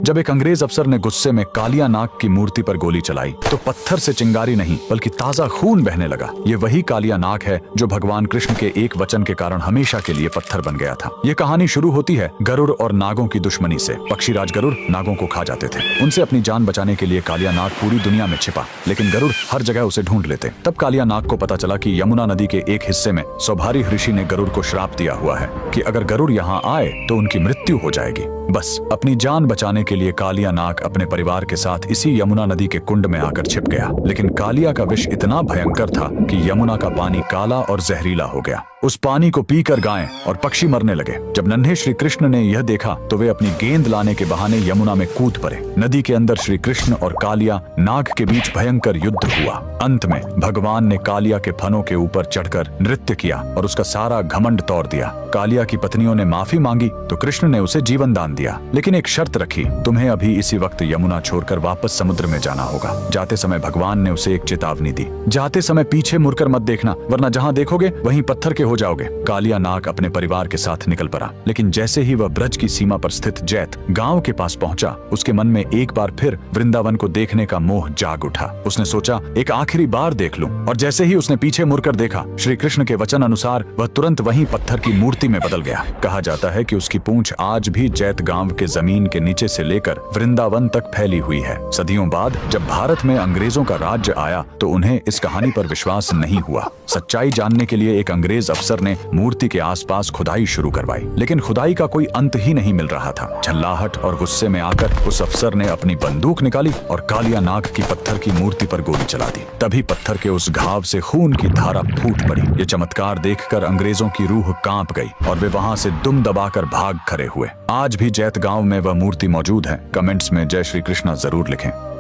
जब एक अंग्रेज अफसर ने गुस्से में कालिया नाग की मूर्ति पर गोली चलाई तो पत्थर से चिंगारी नहीं बल्कि ताजा खून बहने लगा। ये वही कालिया नाग है जो भगवान कृष्ण के एक वचन के कारण हमेशा के लिए पत्थर बन गया था। ये कहानी शुरू होती है गरुड़ और नागों की दुश्मनी से। पक्षीराज गरुड़ नागों को खा जाते थे। उनसे अपनी जान बचाने के लिए कालिया नाग पूरी दुनिया में छिपा, लेकिन गरुड़ हर जगह उसे ढूंढ लेते। तब कालिया नाग को पता चला कि यमुना नदी के एक हिस्से में सौभारी ऋषि ने गरुड़ को श्राप दिया हुआ है कि अगर गरुड़ यहाँ आए तो उनकी मृत्यु हो जाएगी। बस अपनी जान बचाने के लिए कालिया नाग अपने परिवार के साथ इसी यमुना नदी के कुंड में आकर छिप गया। लेकिन कालिया का विष इतना भयंकर था कि यमुना का पानी काला और जहरीला हो गया। उस पानी को पीकर गायें और पक्षी मरने लगे। जब नन्हे श्री कृष्ण ने यह देखा तो वे अपनी गेंद लाने के बहाने यमुना में कूद पड़े। नदी के अंदर श्री कृष्ण और कालिया नाग के बीच भयंकर युद्ध हुआ। अंत में भगवान ने कालिया के फनों के ऊपर चढ़कर नृत्य किया और उसका सारा घमंड तोड़ दिया। कालिया की पत्नियों ने माफी मांगी तो कृष्ण ने उसे जीवन दान दिया, लेकिन एक शर्त रखी, तुम्हें अभी इसी वक्त यमुना छोड़कर वापस समुद्र में जाना होगा। जाते समय भगवान ने उसे एक चेतावनी दी, जाते समय पीछे मुड़कर मत देखना, वरना जहाँ देखोगे वहीं पत्थर के हो जाओगे। कालिया नाग अपने परिवार के साथ निकल पड़ा, लेकिन जैसे ही वह ब्रज की सीमा पर स्थित जैत गांव के पास पहुंचा, उसके मन में एक बार फिर वृंदावन को देखने का मोह जाग उठा। उसने सोचा एक आखिरी बार देख लूं, और जैसे ही उसने पीछे मुड़कर देखा, श्री कृष्ण के वचन अनुसार वह तुरंत वहीं पत्थर की मूर्ति में बदल गया। कहा जाता है कि उसकी पूंछ आज भी जैत गांव के जमीन के नीचे से लेकर वृंदावन तक फैली हुई है। सदियों बाद जब भारत में अंग्रेजों का राज्य आया तो उन्हें इस कहानी पर विश्वास नहीं हुआ। सच्चाई जानने के लिए एक अंग्रेज अफसर ने मूर्ति के आसपास खुदाई शुरू करवाई, लेकिन खुदाई का कोई अंत ही नहीं मिल रहा था। झल्लाहट और गुस्से में आकर उस अफसर ने अपनी बंदूक निकाली और कालिया नाग की पत्थर की मूर्ति पर गोली चला दी। तभी पत्थर के उस घाव से खून की धारा फूट पड़ी। ये चमत्कार देखकर अंग्रेजों की रूह कांप गई और वे वहां से दुम दबाकर भाग खड़े हुए। आज भी जैत गांव में वह मूर्ति मौजूद है। कमेंट्स में जय श्री कृष्णा जरूर लिखें।